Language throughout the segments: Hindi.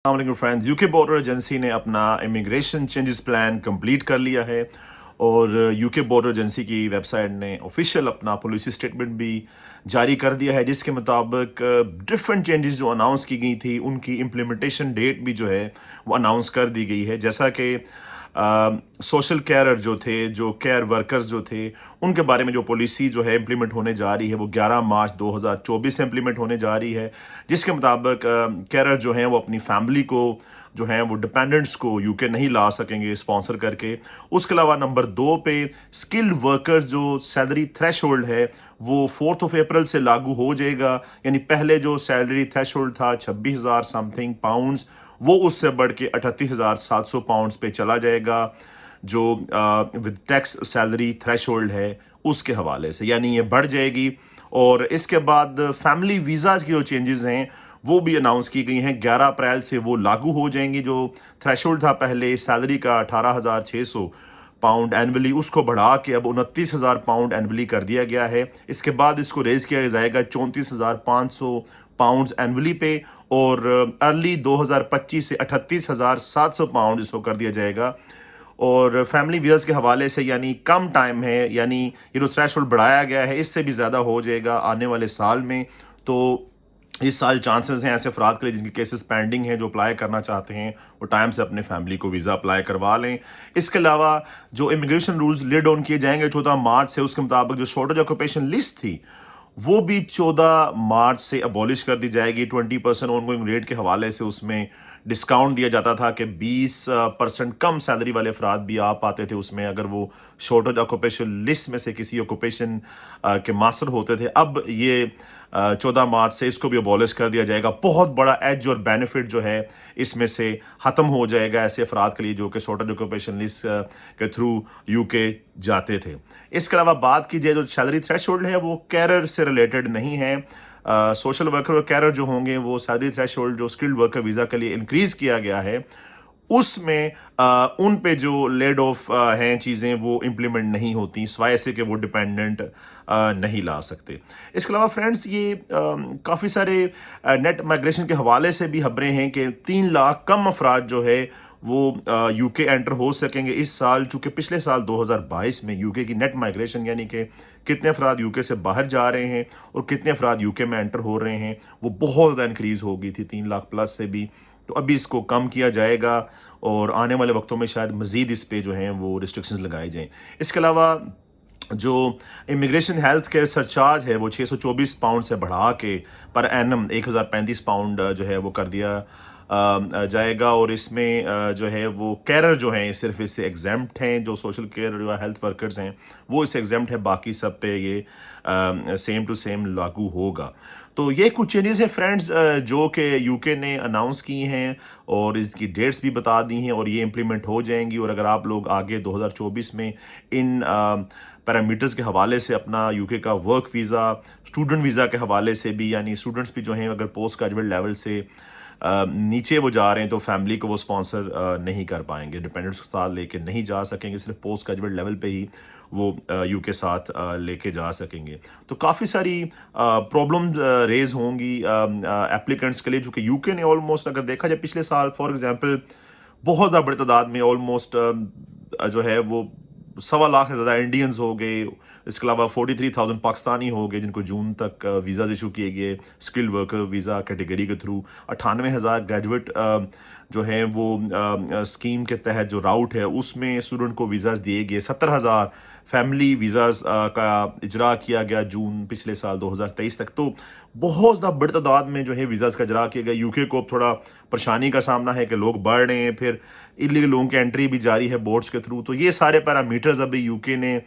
अस्सलाम फ्रेंड्स, यूके बॉर्डर एजेंसी ने अपना इमिग्रेशन चेंजेस प्लान कंप्लीट कर लिया है और यूके बॉर्डर एजेंसी की वेबसाइट ने ऑफिशियल अपना पॉलिसी स्टेटमेंट भी जारी कर दिया है, जिसके मुताबिक डिफरेंट चेंजेस जो अनाउंस की गई थी उनकी इम्प्लीमेंटेशन डेट भी जो है वो अनाउंस कर दी गई है। जैसा कि सोशल केयरर जो थे, जो केयर वर्कर्स जो थे, उनके बारे में जो पॉलिसी जो है इम्प्लीमेंट होने जा रही है वो 11 मार्च 2024 से इम्प्लीमेंट होने जा रही है, जिसके मुताबिक केयरर जो हैं वो अपनी फैमिली को जो है वो डिपेंडेंट्स को यूके नहीं ला सकेंगे स्पॉन्सर करके। उसके अलावा नंबर 2 पे स्किल्ड वर्कर्स जो सैलरी थ्रेशोल्ड है वो 4 अप्रैल से लागू हो जाएगा। यानी पहले जो सैलरी थ्रेशोल्ड था 26,000 समथिंग पाउंड्स, वो उससे बढ़ के 38,700 पाउंड्स पे चला जाएगा, जो विद टैक्स सैलरी थ्रेशोल्ड है उसके हवाले से, यानी ये बढ़ जाएगी। और इसके बाद फैमिली वीज़ाज़ की जो चेंजेस हैं वो भी अनाउंस की गई हैं, 11 अप्रैल से वो लागू हो जाएंगी। जो थ्रेशोल्ड था पहले सैलरी का 18,600 पाउंड एनुअली, उसको बढ़ा के अब 29,000 पाउंड एनुअली कर दिया गया है। इसके बाद इसको रेज किया जाएगा 34,500 पाउंड्स एनुअली पे, और अर्ली 2025 से 38,700 पाउंड इसको कर दिया जाएगा। और फैमिली वीज़ा के हवाले से यानी कम टाइम है, यानी ये जो थ्रेशोल्ड बढ़ाया गया है इससे भी ज़्यादा हो जाएगा आने वाले साल में। तो इस साल चांसेस हैं ऐसे अफराद के लिए जिनके केसेस पेंडिंग हैं, जो अप्लाई करना चाहते हैं वो टाइम से अपने फैमिली को वीज़ा अप्लाई करवा लें। इसके अलावा जो इमिग्रेशन रूल्स ले डाउन किए जाएंगे 14 मार्च से, उसके मुताबिक जो शॉर्टेज ऑक्यूपेशन लिस्ट थी वो भी 14 मार्च से अबॉलिश कर दी जाएगी। 20% ऑनगोइंग रेट के हवाले से उसमें डिस्काउंट दिया जाता था कि 20% कम सैलरी वाले अफराद भी आ पाते थे उसमें, अगर वो शॉर्टेज ऑक्यूपेशन लिस्ट में से किसी ऑक्यूपेशन के मास्टर होते थे। अब ये 14 मार्च से इसको भी अबॉलिश कर दिया जाएगा। बहुत बड़ा एज और बेनिफिट जो है इसमें से ख़त्म हो जाएगा ऐसे अफराद के लिए जो कि शॉर्टेज ऑक्यूपेशन लिस्ट के थ्रू यूके जाते थे। इसके अलावा बात की जाए जो सैलरी थ्रेशोल्ड है वो कैरियर से रिलेटेड नहीं है। सोशल वर्कर और कैरियर जो होंगे वो सैलरी थ्रेशोल्ड जो स्किल्ड वर्कर वीज़ा के लिए इंक्रीज़ किया गया है उसमें उन पे जो लेड ऑफ हैं चीज़ें वो इम्प्लीमेंट नहीं होती, सिवाय ऐसे कि वो डिपेंडेंट नहीं ला सकते। इसके अलावा फ्रेंड्स ये काफ़ी सारे नेट माइग्रेशन के हवाले से भी खबरें हैं कि 3 लाख कम अफराद जो है वो यूके एंटर हो सकेंगे इस साल, चूँकि पिछले साल 2022 में यूके की नेट माइग्रेशन यानी कि कितने अफराद यूके से बाहर जा रहे हैं और कितने अफराद यूके में एंटर हो रहे हैं वो बहुत ज़्यादा इंक्रीज़ हो गई थी, 3 लाख प्लस से भी। तो अभी इसको कम किया जाएगा और आने वाले वक्तों में शायद मज़ीद इस पे जो हैं वो रिस्ट्रिक्शंस लगाए जाएँ। इसके अलावा जो इमिग्रेशन हेल्थ केयर सरचार्ज है वो 624 पाउंड से बढ़ा के पर एनम 1035 पाउंड जो है वो कर दिया जाएगा। और इसमें जो है वो कैरर जो हैं सिर्फ इससे एग्जेम्प्ट हैं, जो सोशल केयर या हेल्थ वर्कर्स हैं वो इससे एग्जेम्प्ट है, बाकी सब पे ये सेम टू सेम लागू होगा। तो ये कुछ चेंजेस हैं फ्रेंड्स जो कि यूके ने अनाउंस की हैं और इसकी डेट्स भी बता दी हैं और ये इम्प्लीमेंट हो जाएंगी। और अगर आप लोग आगे 2024 में इन पैरामीटर्स के हवाले से अपना यूके का वर्क वीज़ा, स्टूडेंट वीज़ा के हवाले से भी, यानी स्टूडेंट्स भी जो हैं अगर पोस्ट ग्रेजुएट लेवल से नीचे वो जा रहे हैं तो फैमिली को वो स्पॉन्सर नहीं कर पाएंगे, डिपेंडेंट्स के साथ लेके नहीं जा सकेंगे, सिर्फ पोस्ट ग्रेजुएट लेवल पे ही वो यू के साथ लेके जा सकेंगे। तो काफ़ी सारी प्रॉब्लम रेज होंगी एप्लीकेंट्स के लिए, जो कि यूके ने ऑलमोस्ट अगर देखा जाए पिछले साल फॉर एग्जांपल बहुत ज़्यादा बड़ी तादाद में ऑलमोस्ट जो है वो 1.25 लाख से ज़्यादा इंडियंस हो गए। इसके अलावा 43,000 पाकिस्तानी हो गए जिनको जून तक वीज़ाज इशू किए गए स्किल्ड वर्कर वीज़ा कैटेगरी के थ्रू। 98,000 ग्रेजुएट जो हैं वो स्कीम के तहत जो राउट है उसमें स्टूडेंट को वीज़ाज दिए गए। 70,000 फैमिली वीज़ाज का इजरा किया गया जून पिछले साल 2023 तक। तो बहुत ज़्यादा बड़ी तादाद में जो है वीज़ाज का इजरा किया गया। यूके को अब थोड़ा परेशानी का सामना है कि लोग बढ़ रहे हैं, फिर इलीगल लोगों की एंट्री भी जारी है बोर्ड्स के थ्रू। तो ये सारे पैरामीटर्स अभी यूके ने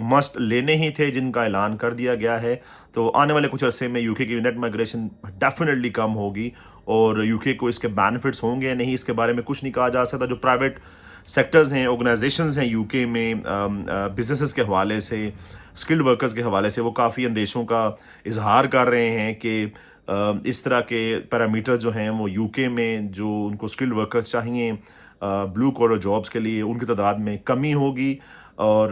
मस्ट लेने ही थे जिनका ऐलान कर दिया गया है। तो आने वाले कुछ अरसे में यूके की नेट माइग्रेशन डेफिनेटली कम होगी और यूके को इसके बेनिफिट्स होंगे या नहीं इसके बारे में कुछ नहीं कहा जा सकता। जो प्राइवेट सेक्टर्स हैं, ऑर्गेनाइजेशंस हैं यूके में बिजनेसेस के हवाले से, स्किल्ड वर्कर्स के हवाले से, वो काफ़ी अंदेशों का इजहार कर रहे हैं कि इस तरह के पैरामीटर्स जो हैं वो यूके में जो उनको स्किल्ड वर्कर्स चाहिए ब्लू कॉलर जॉब्स के लिए उनकी तादाद में कमी होगी। और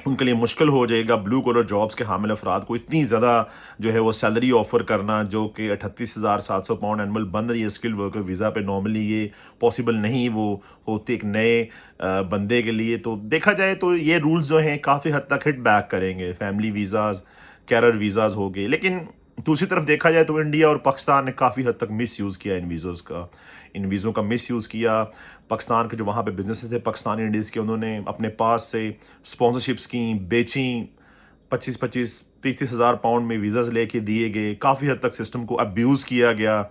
उनके लिए मुश्किल हो जाएगा ब्लू कॉलर जॉब्स के हामिल अफराद को इतनी ज़्यादा जो है वो सैलरी ऑफ़र करना, जो कि 38,700 पाउंड एनुअल बन रही है स्किल्ड वर्कर वीज़ा पे। नॉर्मली ये पॉसिबल नहीं वो होती एक नए बंदे के लिए। तो देखा जाए तो ये रूल्स जो हैं काफ़ी हद तक हिट बैक करेंगे, फैमिली वीज़ाज़, कैरियर वीज़ाज़ हो गए। लेकिन दूसरी तरफ देखा जाए तो इंडिया और पाकिस्तान ने काफ़ी हद तक मिस यूज़ किया इन वीज़ों का मिस यूज़ किया। पाकिस्तान के जो वहाँ पे बिजनेसेस थे पाकिस्तानी इंडीज़ के, उन्होंने अपने पास से स्पॉन्सरशिप स्कीम बेची, 25-25 30-30 हज़ार पाउंड में वीज़ाज़ लेके दिए गए। काफ़ी हद तक सिस्टम को अब्यूज़ किया गया,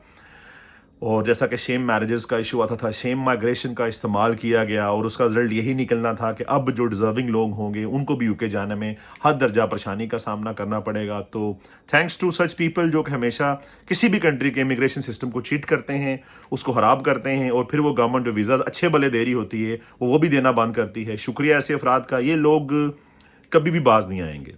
और जैसा कि शेम मैरिजेस का इशू आता था, शेम माइग्रेशन का इस्तेमाल किया गया, और उसका रिजल्ट यही निकलना था कि अब जो डिज़र्विंग लोग होंगे उनको भी यूके जाने में हद दर्जा परेशानी का सामना करना पड़ेगा। तो थैंक्स टू सच पीपल जो कि हमेशा किसी भी कंट्री के इमिग्रेशन सिस्टम को चीट करते हैं, उसको ख़राब करते हैं, और फिर वो गवर्नमेंट जो वीज़ा अच्छे भले दे रही होती है वो भी देना बंद करती है। शुक्रिया ऐसे अफराद का, ये लोग कभी भी बाज नहीं आएंगे।